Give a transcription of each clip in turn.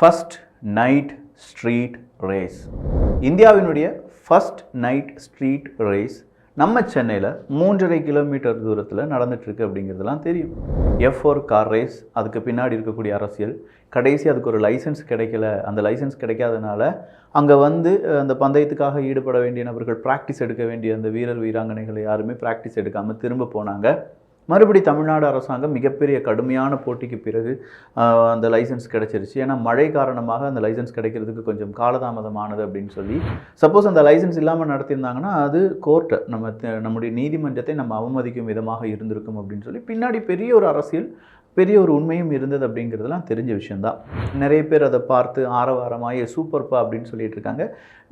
First night street race. இந்தியாவினுடைய first night street race நம்ம சென்னையில் 3.5 கிலோமீட்டர் தூரத்தில் நடந்துகிட்ருக்கு அப்படிங்கிறதுலாம் தெரியும். F4 கார் ரேஸ், அதுக்கு பின்னாடி இருக்கக்கூடிய அரசியல், கடைசி அதுக்கு ஒரு லைசன்ஸ் கிடைக்கல. அந்த லைசன்ஸ் கிடைக்காதனால அங்கே அந்த பந்தயத்துக்காக ஈடுபட வேண்டிய நபர்கள், ப்ராக்டிஸ் எடுக்க வேண்டிய அந்த வீரர் வீராங்கனைகளை யாருமே ப்ராக்டிஸ் எடுக்காமல் திரும்ப போனாங்க. மறுபடி தமிழ்நாடு அரசாங்கம் மிகப்பெரிய கடுமையான போட்டிக்கு பிறகு அந்த லைசன்ஸ் கிடச்சிருச்சு. ஏன்னா மழை காரணமாக அந்த லைசன்ஸ் கிடைக்கிறதுக்கு கொஞ்சம் காலதாமதமானது அப்படின்னு சொல்லி, சப்போஸ் அந்த லைசன்ஸ் இல்லாமல் நடத்தியிருந்தாங்கன்னா அது கோர்ட்டை நம்முடைய நீதிமன்றத்தை நம்ம அவமதிக்கும் விதமாக இருந்திருக்கும் அப்படின்னு சொல்லி பின்னாடி பெரிய ஒரு அரசியல், பெரிய ஒரு உண்மையும் இருந்தது அப்படிங்கிறதுலாம் தெரிஞ்ச விஷயந்தான். நிறைய பேர் அதை பார்த்து ஆரவாரமாக சூப்பர்ப்பா அப்படின்னு சொல்லிட்டு இருக்காங்க.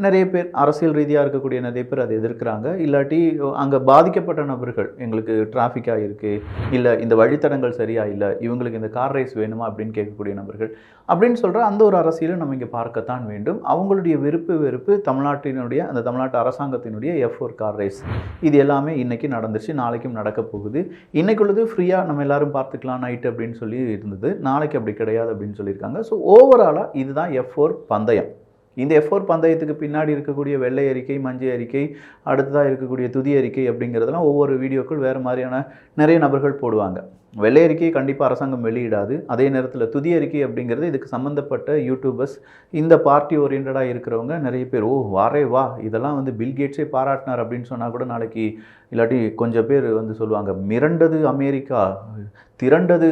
நிறைய பேர் அரசியல் ரீதியாக இருக்கக்கூடிய நிறைய பேர் அதை எதிர்க்கிறாங்க. இல்லாட்டி அங்கே பாதிக்கப்பட்ட நபர்கள், எங்களுக்கு டிராஃபிக்காக இருக்குது, இல்லை இந்த வழித்தடங்கள் சரியாக இல்லை, இவங்களுக்கு இந்த கார் ரேஸ் வேணுமா அப்படின்னு கேட்கக்கூடிய நபர்கள் அப்படின்னு சொல்கிற அந்த ஒரு அரசியலை நம்ம இங்கே பார்க்கத்தான் வேண்டும். அவங்களுடைய வெறுப்பு தமிழ்நாட்டு அரசாங்கத்தினுடைய F4 கார் ரேஸ் இது எல்லாமே இன்றைக்கி நடந்துச்சு, நாளைக்கும் நடக்க போகுது. இன்றைக்குள்ளது ஃப்ரீயாக நம்ம எல்லோரும் பார்த்துக்கலாம் நைட்டு அப்படின்னு சொல்லி இருந்தது. நாளைக்கு அப்படி கிடையாது அப்படின்னு சொல்லியிருக்காங்க. ஸோ ஓவராலாக இதுதான் F4 பந்தயம். இந்த F4 பந்தயத்துக்கு பின்னாடி இருக்கக்கூடிய வெள்ளை அறிக்கை, மஞ்சள் அறிக்கை, அடுத்ததாக இருக்கக்கூடிய துதி அறிக்கை அப்படிங்கிறதெல்லாம் ஒவ்வொரு வீடியோக்கள் வேறு மாதிரியான நிறைய நபர்கள் போடுவாங்க. வெள்ளை அறிக்கையை கண்டிப்பாக அரசாங்கம் வெளியிடாது. அதே நேரத்தில் துதி அறிக்கை அப்படிங்கிறது இதுக்கு சம்மந்தப்பட்ட யூடியூபர்ஸ், இந்த பார்ட்டி ஓரியன்டாக இருக்கிறவங்க நிறைய பேர் வா இதெல்லாம் பில்கேட்ஸே பாராட்டினார் அப்படின்னு சொன்னால் கூட நாளைக்கு, இல்லாட்டி கொஞ்சம் பேர் சொல்லுவாங்க மிரண்டது அமெரிக்கா, திரண்டது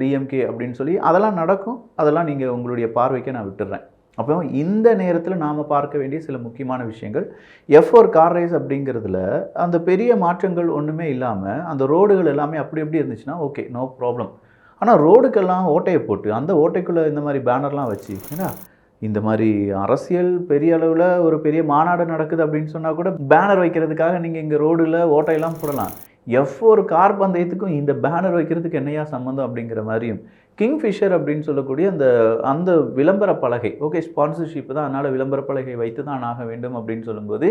டிஎம்கே அப்படின்னு சொல்லி அதெல்லாம் நடக்கும். அதெல்லாம் நீங்கள் உங்களுடைய பார்வைக்கு நான் விட்டுடுறேன். அப்போ இந்த நேரத்தில் நாம் பார்க்க வேண்டிய சில முக்கியமான விஷயங்கள், F4 கார் ரேஸ் அப்படிங்கிறதுல அந்த பெரிய மாற்றங்கள் ஒன்றுமே இல்லாமல் அந்த ரோடுகள் எல்லாமே அப்படி எப்படி இருந்துச்சுன்னா ஓகே, நோ ப்ராப்ளம். ஆனால் ரோடுக்கெல்லாம் ஓட்டையை போட்டு அந்த ஓட்டைக்குள்ளே இந்த மாதிரி பேனர்லாம் வச்சு, ஏன்னா இந்த மாதிரி அரசியல் பெரிய அளவில் ஒரு பெரிய மாநாடு நடக்குது அப்படின்னு சொன்னால் கூட பேனர் வைக்கிறதுக்காக நீங்கள் இங்கே ரோடில் ஓட்டையெல்லாம் போடலாம். F4 கார் பந்தயத்துக்கும் இந்த பேனர் வைக்கிறதுக்கு என்னையா சம்மந்தம் அப்படிங்கிற மாதிரியும், கிங்ஃபிஷர் அப்படின்னு சொல்லக்கூடிய அந்த விளம்பர பலகை, ஓகே ஸ்பான்சர்ஷிப் தான், அதனால் விளம்பர பலகை வைத்து தான் ஆக வேண்டும் அப்படின்னு சொல்லும்போது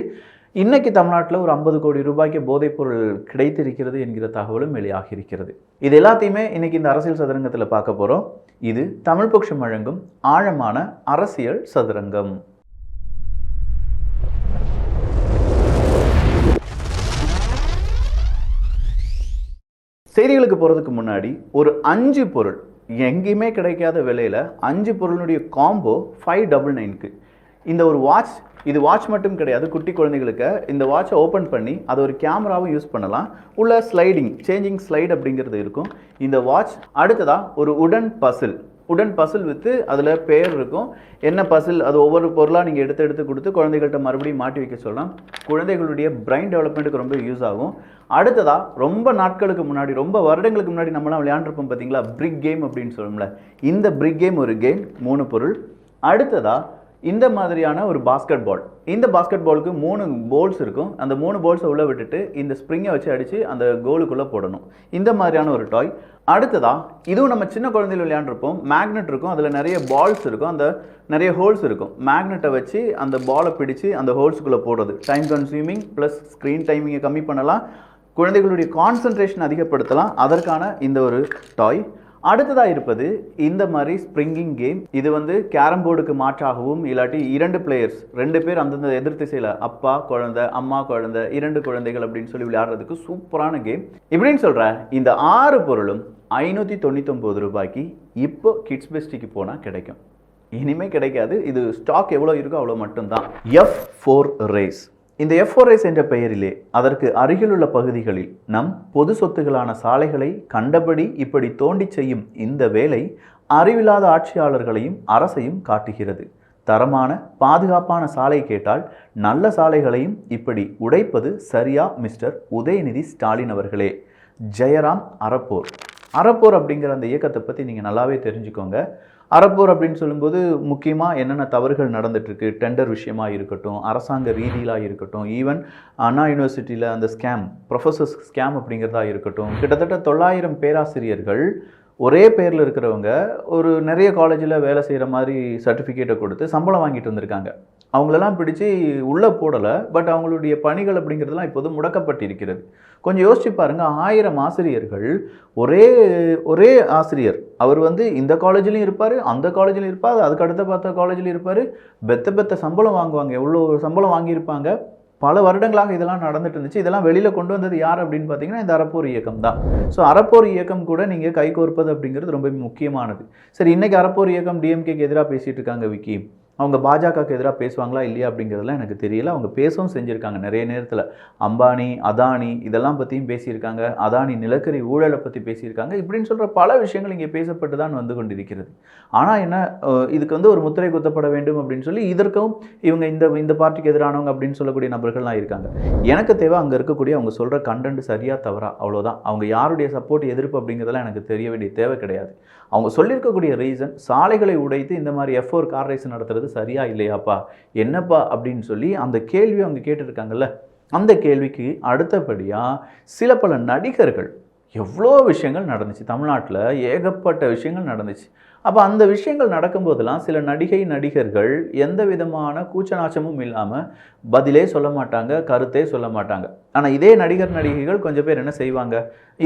இன்றைக்கி தமிழ்நாட்டில் ஒரு 50 கோடி ரூபாய்க்கு போதைப்பொருள் கிடைத்திருக்கிறது என்கிற தகவலும் வெளியாகி இருக்கிறது. இது எல்லாத்தையுமே இன்றைக்கி இந்த அரசியல் சதுரங்கத்தில் பார்க்க போகிறோம். இது தமிழ் பக்ஷம் வழங்கும் ஆழமான அரசியல் சதுரங்கம். செய்திகளுக்கு போகிறதுக்கு முன்னாடி ஒரு 5 பொருள் எங்கேயுமே கிடைக்காத விலையில் 5 பொருளுடைய காம்போ 599க்கு இந்த ஒரு வாட்ச். இது வாட்ச் மட்டும் கிடையாது, குட்டி குழந்தைகளுக்கு இந்த வாட்சை ஓப்பன் பண்ணி அதை ஒரு கேமராவும் யூஸ் பண்ணலாம். உள்ள சேஞ்சிங் ஸ்லைட் அப்படிங்கிறது இருக்கும் இந்த வாட்ச். அடுத்ததாக ஒரு உடன் பசில் வித்து அதில் பேர் இருக்கும், என்ன பசில், அது ஒவ்வொரு பொருளாக நீங்கள் எடுத்து கொடுத்து குழந்தைகள்கிட்ட மறுபடியும் மாட்டி வைக்க சொல்லலாம். குழந்தைகளுடைய பிரைன் டெவலப்மெண்ட்டுக்கு ரொம்ப யூஸ் ஆகும். அடுத்ததாக ரொம்ப நாட்களுக்கு முன்னாடி, ரொம்ப வருடங்களுக்கு முன்னாடி நம்மளாம் விளையாண்டுருப்போம் பார்த்தீங்களா, பிரிக் கேம் அப்படின்னு சொல்லுவோம்ல, இந்த பிரிக் கேம் ஒரு கேம், 3 பொருள். அடுத்ததாக இந்த மாதிரியான ஒரு பாஸ்கெட் பால். இந்த பாஸ்கெட் பாலுக்கு 3 போல்ஸ் இருக்கும். அந்த 3 போல்ஸை உள்ளே விட்டுட்டு இந்த ஸ்ப்ரிங்கை வச்சு அடித்து அந்த கோலுக்குள்ளே போடணும். இந்த மாதிரியான ஒரு டாய். அடுத்ததாக இதுவும் நம்ம சின்ன குழந்தையில் விளையாண்டுருப்போம். மேக்னெட் இருக்கும், அதில் நிறைய பால்ஸ் இருக்கும், அந்த நிறைய ஹோல்ஸ் இருக்கும். மேக்னெட்டை வச்சு அந்த பாலை பிடிச்சி அந்த ஹோல்ஸுக்குள்ளே போடுறது. டைம் கன்சியூமிங் ப்ளஸ் ஸ்க்ரீன் டைமிங்கை கம்மி பண்ணலாம், குழந்தைகளுடைய கான்சன்ட்ரேஷன் அதிகப்படுத்தலாம். அதற்கான இந்த ஒரு டாய். அடுத்ததாக இருப்பது இந்த மாதிரி ஸ்ப்ரிங்கிங் கேம். இது கேரம் போர்டுக்கு மாற்றாகவும், இல்லாட்டி 2 பிளேயர்ஸ், 2 பேர் அந்தந்த எதிர் திசையில், அப்பா குழந்தை அம்மா குழந்தை 2 குழந்தைகள் அப்படின்னு சொல்லி விளையாடுறதுக்கு சூப்பரான கேம். இப்படின்னு சொல்கிறேன். இந்த 6 பொருளும் 599 ரூபாய்க்கு இப்போ கிட்ஸ் பெஸ்டிக்கு போனால் கிடைக்கும். இனிமேல் கிடைக்காது. இது ஸ்டாக் எவ்வளோ இருக்கோ அவ்வளோ மட்டும்தான். F4 race. இந்த F4 ரேஸ் என்ற பெயரிலே அதற்கு அருகிலுள்ள பகுதிகளில் நம் பொது சொத்துகளான சாலைகளை கண்டபடி இப்படி தோண்டி செய்யும் இந்த வேலை அறிவில்லாத ஆட்சியாளர்களையும் அரசையும் காட்டுகிறது. தரமான பாதுகாப்பான சாலை கேட்டால் நல்ல சாலைகளையும் இப்படி உடைப்பது சரியா மிஸ்டர் உதயநிதி ஸ்டாலின் அவர்களே. ஜெயராம் அறப்போர் அப்படிங்கிற அந்த இயக்கத்தை பற்றி நீங்கள் நல்லாவே தெரிஞ்சுக்கோங்க. அறப்போர் அப்படின்னு சொல்லும்போது முக்கியமாக என்னென்ன தவறுகள் நடந்துகிட்ருக்கு, டெண்டர் விஷயமாக இருக்கட்டும், அரசாங்க ரீதியிலாக இருக்கட்டும், ஈவன் அண்ணா யூனிவர்சிட்டியில் அந்த ப்ரொஃபஸர்ஸ் ஸ்கேம் அப்படிங்கிறதா இருக்கட்டும், கிட்டத்தட்ட 900 பேராசிரியர்கள் ஒரே பேரில் இருக்கிறவங்க ஒரு நிறைய காலேஜில் வேலை செய்கிற மாதிரி சர்டிஃபிகேட்டை கொடுத்து சம்பளம் வாங்கிட்டு வந்திருக்காங்க. அவங்களெல்லாம் பிடிச்சி உள்ளே போடலை. பட் அவங்களுடைய பணிகள் அப்படிங்கிறதுலாம் இப்போது முடக்கப்பட்டிருக்கிறது. கொஞ்சம் யோசிச்சு பாருங்கள், 1000 ஆசிரியர்கள் ஒரே ஒரே ஆசிரியர் அவர் இந்த காலேஜ்லேயும் இருப்பார், அந்த காலேஜ்லையும் இருப்பார், அதுக்கு அடுத்த பார்த்த காலேஜ்லையும் இருப்பார். பெத்த சம்பளம் வாங்குவாங்க. எவ்வளோ சம்பளம் வாங்கியிருப்பாங்க. பல வருடங்களாக இதெல்லாம் நடந்துட்டு இருந்துச்சு. இதெல்லாம் வெளியில் கொண்டு வந்தது யார் அப்படின்னு பார்த்தீங்கன்னா இந்த அறப்போர் இயக்கம் தான். ஸோ அறப்போர் இயக்கம் கூட நீங்கள் கைகோர்ப்பது அப்படிங்கிறது ரொம்ப முக்கியமானது. சரி, இன்றைக்கி அறப்போர் இயக்கம் டிஎம்கேக்கு எதிராக பேசிகிட்டு இருக்காங்க விக்கி. அவங்க பாஜகவுக்கு எதிராக பேசுவாங்களா இல்லையா அப்படிங்கிறதுலாம் எனக்கு தெரியல. அவங்க பேசவும் செஞ்சுருக்காங்க நிறைய நேரத்தில். அம்பானி, அதானி இதெல்லாம் பற்றியும் பேசியிருக்காங்க. அதானி நிலக்கரி ஊழலை பற்றி பேசியிருக்காங்க. இப்படின்னு சொல்கிற பல விஷயங்கள் இங்கே பேசப்பட்டு தான் வந்து கொண்டிருக்கிறது. ஆனால் என்ன, இதுக்கு ஒரு முத்திரை குத்தப்பட வேண்டும் அப்படின்னு சொல்லி இதற்கும் இவங்க இந்த பார்ட்டிக்கு எதிரானவங்க அப்படின்னு சொல்லக்கூடிய நபர்கள்லாம் இருக்காங்க. எனக்கு தேவை அங்கே இருக்கக்கூடிய அவங்க சொல்கிற கண்டென்ட் சரியாக தவறா, அவ்வளோதான். அவங்க யாருடைய சப்போர்ட் எதிர்ப்பு அப்படிங்கிறதெல்லாம் எனக்கு தெரிய வேண்டிய தேவை கிடையாது. அவங்க சொல்லியிருக்கக்கூடிய ரீசன் சாலைகளை உடைத்து இந்த மாதிரி F4 கார் ரேஸ் நடத்துறது சரியா இல்லையாப்பா, என்னப்பா அப்படின்னு சொல்லி அந்த கேள்வியை அவங்க கேட்டுருக்காங்கல்ல. அந்த கேள்விக்கு அடுத்தபடியாக சில பல நடிகர்கள் எவ்வளோ விஷயங்கள் நடந்துச்சு தமிழ்நாட்டில், ஏகப்பட்ட விஷயங்கள் நடந்துச்சு. அப்போ அந்த விஷயங்கள் நடக்கும்போதெல்லாம் சில நடிகர்கள் எந்த விதமான கூச்சநாச்சமும் இல்லாமல் பதிலே சொல்ல மாட்டாங்க, கருத்தே சொல்ல மாட்டாங்க. ஆனால் இதே நடிகைகள் கொஞ்சம் பேர் என்ன செய்வாங்க,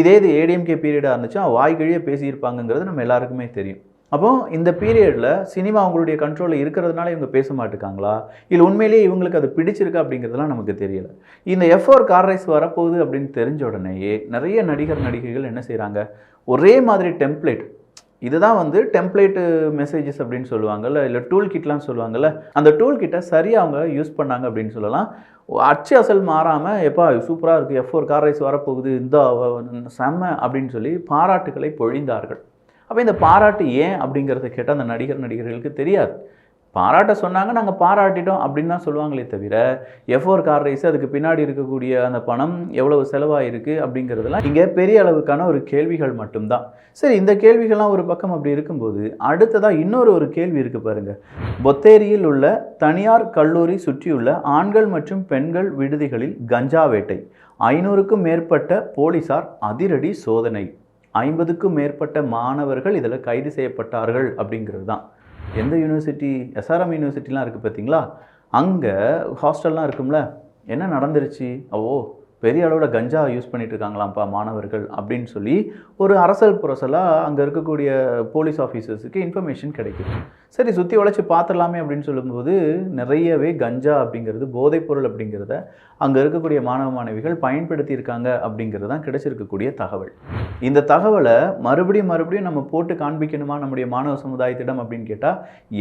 இதே இது ஏடிஎம்கே பீரியடாக இருந்துச்சு வாய்கழியே பேசியிருப்பாங்கங்கிறது நம்ம எல்லாருக்குமே தெரியும். அப்போது இந்த பீரியடில் சினிமா அவங்களுடைய கண்ட்ரோலில் இருக்கிறதுனால இவங்க பேச மாட்டுக்காங்களா, இல்லை உண்மையிலேயே இவங்களுக்கு அது பிடிச்சிருக்கா அப்படிங்கிறதுலாம் நமக்கு தெரியலை. இந்த F4 கார் ரேஸ் வரப்போகுது அப்படின்னு தெரிஞ்ச உடனேயே நிறைய நடிகைகள் என்ன செய்கிறாங்க, ஒரே மாதிரி டெம்ப்ளேட், இதுதான் டெம்ப்ளேட்டு மெசேஜஸ் அப்படின்னு சொல்லுவாங்கள்ல, இல்லை டூல் கிட்லாம் சொல்லுவாங்கள்ல, அந்த டூல் கிட்டை சரியாக அவங்க யூஸ் பண்ணாங்க அப்படின்னு சொல்லலாம். அச்சு அசல் மாறாமல் எப்பா சூப்பராக இருக்குது, F4 கார் ரேஸ் வரப்போகுது, இந்த செம்ம அப்படின்னு சொல்லி பாராட்டுக்களை பொழிந்தார்கள். அப்போ இந்த பாராட்டு ஏன் அப்படிங்கிறத கேட்டால் அந்த நடிகர்களுக்கு தெரியாது. பாராட்ட சொன்னாங்க, நாங்கள் பாராட்டிட்டோம் அப்படின்னு தான் சொல்லுவாங்களே தவிர F4 கார் ரேஸ் அதுக்கு பின்னாடி இருக்கக்கூடிய அந்த பணம் எவ்வளவு செலவாயிருக்கு அப்படிங்கிறதுலாம் இங்கே பெரிய அளவுக்கான ஒரு கேள்விகள் மட்டும்தான். சரி, இந்த கேள்விகள்லாம் ஒரு பக்கம் அப்படி இருக்கும்போது அடுத்ததாக இன்னொரு கேள்வி இருக்குது பாருங்கள். பொத்தேரியில் உள்ள தனியார் கல்லூரி சுற்றியுள்ள ஆண்கள் மற்றும் பெண்கள் விடுதிகளில் கஞ்சா வேட்டை, 500க்கும் மேற்பட்ட போலீசார் அதிரடி சோதனை, 50க்கும் மேற்பட்ட மாணவர்கள் இதில் கைது செய்யப்பட்டார்கள் அப்படிங்கிறது தான். எந்த யூனிவர்சிட்டி, SRM யூனிவர்சிட்டிலாம் இருக்குது பார்த்தீங்களா, அங்கே ஹாஸ்டல்லாம் இருக்கும்ல, என்ன நடந்துருச்சு, பெரிய அளவில் கஞ்சா யூஸ் பண்ணிட்டு இருக்காங்களாம்ப்பா மாணவர்கள் அப்படின்னு சொல்லி ஒரு அரசல் புரசலாக அங்கே இருக்கக்கூடிய போலீஸ் ஆஃபீஸர்ஸுக்கு இன்ஃபர்மேஷன் கிடைக்குது. சரி, சுற்றி உழைச்சி பார்த்துடலாமே அப்படின்னு சொல்லும்போது நிறையவே கஞ்சா அப்படிங்கிறது, போதைப்பொருள் அப்படிங்கிறத அங்கே இருக்கக்கூடிய மாணவிகள் பயன்படுத்தியிருக்காங்க அப்படிங்கிறது தான் கிடைச்சிருக்கக்கூடிய தகவல். இந்த தகவலை மறுபடியும் நம்ம போட்டு காண்பிக்கணுமா நம்முடைய மாணவ சமுதாயத்திடம் அப்படின்னு கேட்டால்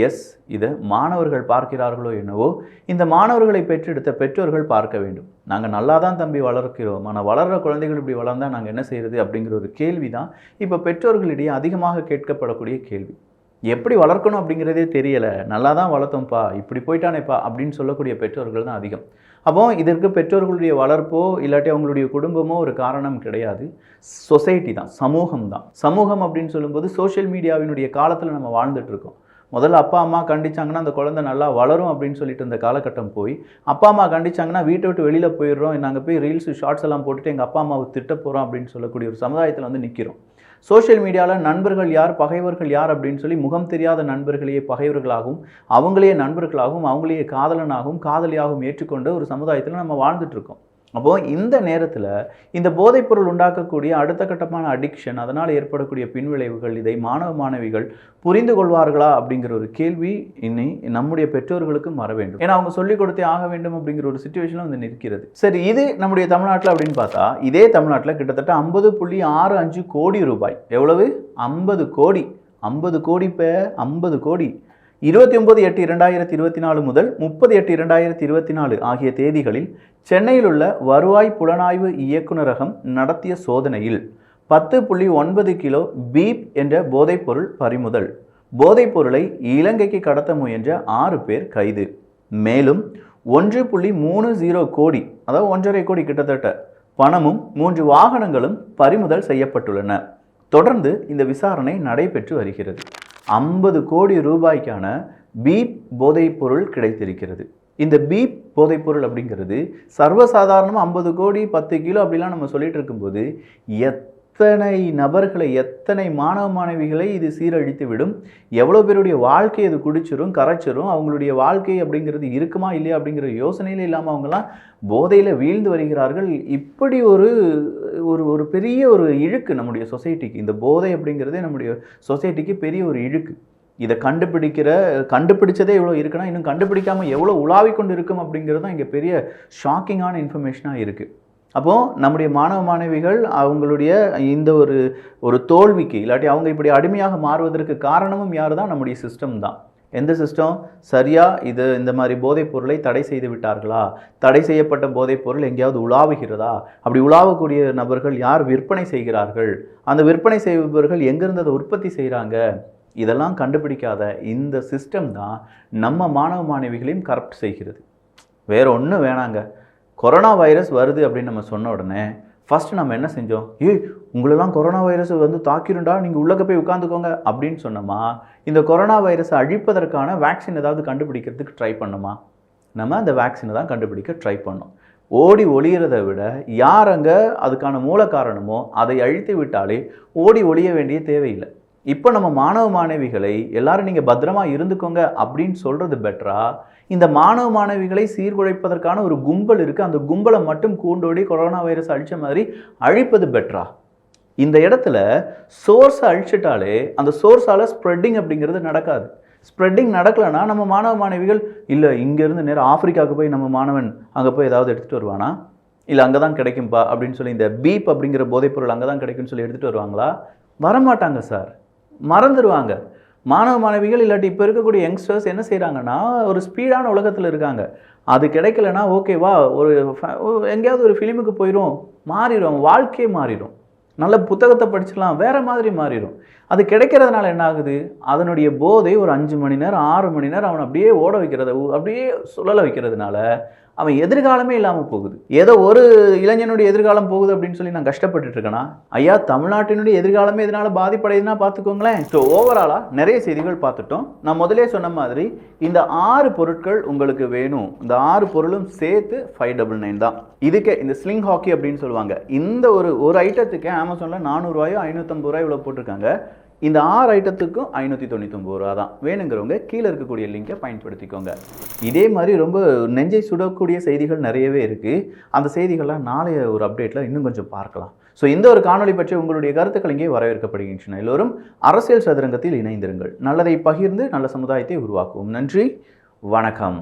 எஸ், இதை மாணவர்கள் பார்க்கிறார்களோ என்னவோ, இந்த மாணவர்களை பெற்றெடுத்த பெற்றோர்கள் பார்க்க வேண்டும். நாங்கள் நல்லா தான் தம்பி வளர்க்கிறோம், ஆனால் வளர்கிற குழந்தைகள் இப்படி வளர்ந்தால் நாங்கள் என்ன செய்கிறது அப்படிங்கிற ஒரு கேள்வி தான் இப்போ பெற்றோர்களிடையே அதிகமாக கேட்கப்படக்கூடிய கேள்வி. எப்படி வளர்க்கணும் அப்படிங்கிறதே தெரியலை, நல்லா தான் வளர்த்தோம்ப்பா, இப்படி போயிட்டானேப்பா அப்படின்னு சொல்லக்கூடிய பெற்றோர்கள் தான் அதிகம். அப்போ இதற்கு பெற்றோர்களுடைய வளர்ப்போ இல்லாட்டி அவங்களுடைய குடும்பமோ ஒரு காரணம் கிடையாது, சொசைட்டி தான், சமூகம் தான். சமூகம் அப்படின்னு சொல்லும்போது சோஷியல் மீடியாவினுடைய காலத்தில் நம்ம வாழ்ந்துட்டுருக்கோம். முதல்ல அப்பா அம்மா கண்டிச்சாங்கன்னா அந்த குழந்தை நல்லா வளரும் அப்படின்னு சொல்லிட்டு இந்த காலகட்டம் போய் அப்பா அம்மா கண்டிச்சாங்கன்னா வீட்டை விட்டு வெளியில் போயிடுறோம், நாங்கள் போய் ரீல்ஸ் ஷார்ட்ஸ் எல்லாம் போட்டுட்டு எங்கள் அப்பா அம்மாவை திட்ட போகிறோம் அப்படின்னு சொல்லக்கூடிய ஒரு சமுதாயத்தில் நிற்கிறோம். சோஷியல் மீடியாவில் நண்பர்கள் யார் பகைவர்கள் யார் அப்படின்னு சொல்லி முகம் தெரியாத நண்பர்களையே பகைவர்களாகவும் அவங்களையே நண்பர்களாகவும் அவங்களையே காதலனாகவும் காதலியாகவும் ஏற்றுக்கொண்ட ஒரு சமுதாயத்தில் நம்ம வாழ்ந்துட்டுருக்கோம். அப்போது இந்த நேரத்தில் இந்த போதைப்பொருள் உண்டாக்கக்கூடிய அடுத்த கட்டமான அடிக்ஷன், அதனால் ஏற்படக்கூடிய பின்விளைவுகள், இதை மாணவிகள் புரிந்து கொள்வார்களா அப்படிங்கிற ஒரு கேள்வி இனி நம்முடைய பெற்றோர்களுக்கும் வர வேண்டும். ஏன்னா அவங்க சொல்லிக் கொடுத்தே ஆக வேண்டும் அப்படிங்கிற ஒரு சிச்சுவேஷனில் நிற்கிறது. சரி, இது நம்முடைய தமிழ்நாட்டில் அப்படின்னு பார்த்தா இதே தமிழ்நாட்டில் கிட்டத்தட்ட 50.65 கோடி ரூபாய், எவ்வளவு, 50 கோடி, 50 கோடி, இப்போ 50 கோடி 29/8/2024 முதல் 30/8/2024 ஆகிய தேதிகளில் சென்னையில் உள்ள வருவாய் புலனாய்வு இயக்குநரகம் நடத்திய சோதனையில் 10.9 கிலோ பீப் என்ற போதைப்பொருள் பறிமுதல். போதைப்பொருளை இலங்கைக்கு கடத்த முயன்ற 6 பேர் கைது. மேலும் 1.30 கோடி, அதாவது 1.5 கோடி கிட்டத்தட்ட பணமும் 3 வாகனங்களும் பறிமுதல் செய்யப்பட்டுள்ளன. தொடர்ந்து இந்த விசாரணை நடைபெற்று வருகிறது. 50 கோடி ரூபாய்க்கான பீப் போதைப்பொருள் கிடைத்திருக்கிறது. இந்த பீப் போதைப்பொருள் அப்படிங்கிறது சர்வசாதாரணமாக 50 கோடி 10 கிலோ அப்படிலாம் நம்ம சொல்லிட்டு இருக்கும்போது எத்தனை நபர்களை, எத்தனை மாணவ மாணவிகளை இது சீரழித்து விடும், எவ்வளோ பேருடைய வாழ்க்கையை இது குடிச்சிரும், கரைச்சிரும். அவங்களுடைய வாழ்க்கை அப்படிங்கிறது இருக்குமா இல்லையா அப்படிங்கிற யோசனையில இல்லாமல் அவங்கெல்லாம் போதையில் வீழ்ந்து வருகிறார்கள். இப்படி ஒரு ஒரு ஒரு பெரிய ஒரு இழுக்கு நம்முடைய சொசைட்டிக்கு. இந்த போதை அப்படிங்கிறதே நம்முடைய சொசைட்டிக்கு பெரிய ஒரு இழுக்கு. இதை கண்டுபிடிச்சதே எவ்வளோ இருக்குன்னா, இன்னும் கண்டுபிடிக்காமல் எவ்வளோ உலாவிக் கொண்டு இருக்கும் அப்படிங்கிறது தான் இங்கே பெரிய ஷாக்கிங்கான இன்ஃபர்மேஷனாக இருக்குது. அப்போது நம்முடைய மாணவ மாணவிகள் அவங்களுடைய இந்த ஒரு தோல்விக்கு, இல்லாட்டி அவங்க இப்படி அடிமையாக மாறுவதற்கு காரணமும் யார் தான்? நம்முடைய சிஸ்டம் தான். எந்த சிஸ்டம்? சரியாக இந்த மாதிரி போதைப் பொருளை தடை செய்து விட்டார்களா? தடை செய்யப்பட்ட போதைப் பொருள் எங்கேயாவது உலாவுகிறதா? அப்படி உலாவக்கூடிய நபர்கள் யார் விற்பனை செய்கிறார்கள்? அந்த விற்பனை செய்பவர்கள் எங்கேருந்து அதை உற்பத்தி செய்கிறாங்க? இதெல்லாம் கண்டுபிடிக்காத இந்த சிஸ்டம் தான் நம்ம மாணவ மாணவிகளையும் கரப்ட் செய்கிறது. வேறு ஒன்றும் வேணாங்க. கொரோனா வைரஸ் வருது அப்படின்னு நம்ம சொன்ன உடனே ஃபஸ்ட்டு நம்ம என்ன செஞ்சோம்? உங்களெல்லாம் கொரோனா வைரஸ் தாக்கிருண்டா, நீங்கள் உள்ளே போய் உட்காந்துக்கோங்க அப்படின்னு சொன்னோமா? இந்த கொரோனா வைரஸை அழிப்பதற்கான வேக்சின் ஏதாவது கண்டுபிடிக்கிறதுக்கு ட்ரை பண்ணோமா? நம்ம அந்த வேக்சினை தான் கண்டுபிடிக்க ட்ரை பண்ணோம். ஓடி ஒளியறதை விட யார் அங்கே அதுக்கான மூல காரணமோ அதை அழித்து விட்டாலே ஓடி ஒளிய வேண்டிய தேவையில்லை. இப்போ நம்ம மாணவ மாணவிகளை எல்லாரும் நீங்கள் பத்திரமா இருந்துக்கோங்க அப்படின்னு சொல்கிறது பெட்டரா, இந்த மாணவ மாணவிகளை சீர்குலைப்பதற்கான ஒரு கும்பல் இருக்குது, அந்த கும்பலை மட்டும் கூண்டோடி கொரோனா வைரஸ் அழித்த மாதிரி அழிப்பது பெட்டரா? இந்த இடத்துல சோர்ஸை அழிச்சிட்டாலே அந்த சோர்ஸால் ஸ்ப்ரெட்டிங் அப்படிங்கிறது நடக்காது. ஸ்ப்ரெட்டிங் நடக்கலைன்னா நம்ம மாணவ மாணவிகள் இல்லை இங்கேருந்து நேரம் ஆப்பிரிக்காவுக்கு போய் நம்ம மாணவன் அங்கே போய் ஏதாவது எடுத்துகிட்டு வருவானா? இல்லை அங்கே தான் கிடைக்கும்பா அப்படின்னு சொல்லி இந்த பீப் அப்படிங்கிற போதைப்பொருள் அங்கே தான் கிடைக்கும்னு சொல்லி எடுத்துகிட்டு வருவாங்களா? வரமாட்டாங்க சார், மறந்துடுவாங்க. மாணவ மாணவிகள் இல்லாட்டி இப்போ இருக்கக்கூடிய யங்ஸ்டர்ஸ் என்ன செய்கிறாங்கன்னா, ஒரு ஸ்பீடான உலகத்தில் இருக்காங்க. அது கிடைக்கலன்னா ஓகேவா, எங்கேயாவது ஒரு ஃபிலிமுக்கு போயிடும், மாறிடும், வாழ்க்கையே மாறிடும். நல்ல புத்தகத்தை படிச்சிடலாம், வேறு மாதிரி மாறிடும். அது கிடைக்கிறதுனால என்ன ஆகுது? அதனுடைய போதை ஒரு 5 மணி நேரம் 6 மணி நேரம் அவனை அப்படியே ஓட வைக்கிறது, அப்படியே சுழல வைக்கிறதுனால அவன் எதிர்காலமே இல்லாமல் போகுது. ஏதோ ஒரு இளைஞனுடைய எதிர்காலம் போகுது அப்படின்னு சொல்லி நான் கஷ்டப்பட்டுட்டு இருக்கேனா? ஐயா, தமிழ்நாட்டினுடைய எதிர்காலமே இதனால் பாதிப்படையுதுன்னா பார்த்துக்கோங்களேன். ஸோ ஓவராலாக நிறைய செய்திகள் பார்த்துட்டோம். நான் முதலே சொன்ன மாதிரி இந்த 6 பொருட்கள் உங்களுக்கு வேணும். இந்த 6 பொருளும் சேர்த்து 599 தான். இதுக்கு இந்த ஸ்லிங் ஹாக்கி அப்படின்னு சொல்லுவாங்க. இந்த ஒரு ஐட்டத்துக்கு அமேசானில் 400 ரூபாயோ 550 ரூபாயோ இவ்வளோ போட்டிருக்காங்க. இந்த 6 ஐட்டத்துக்கும் 599 ரூபா தான். வேணுங்கிறவங்க கீழே இருக்கக்கூடிய லிங்கை பயன்படுத்திக்கோங்க. இதே மாதிரி ரொம்ப நெஞ்சை சுடக்கூடிய செய்திகள் நிறையவே இருக்குது. அந்த செய்திகள்லாம் நாளைய ஒரு அப்டேட்டில் இன்னும் கொஞ்சம் பார்க்கலாம். ஸோ இந்த ஒரு காணொலி பற்றி உங்களுடைய கருத்துக்கள் இங்கே வரவேற்கப்படுகின்றன. எல்லோரும் அரசியல் சதுரங்கத்தில் இணைந்திருங்கள். நல்லதை பகிர்ந்து நல்ல சமுதாயத்தை உருவாக்குவோம். நன்றி, வணக்கம்.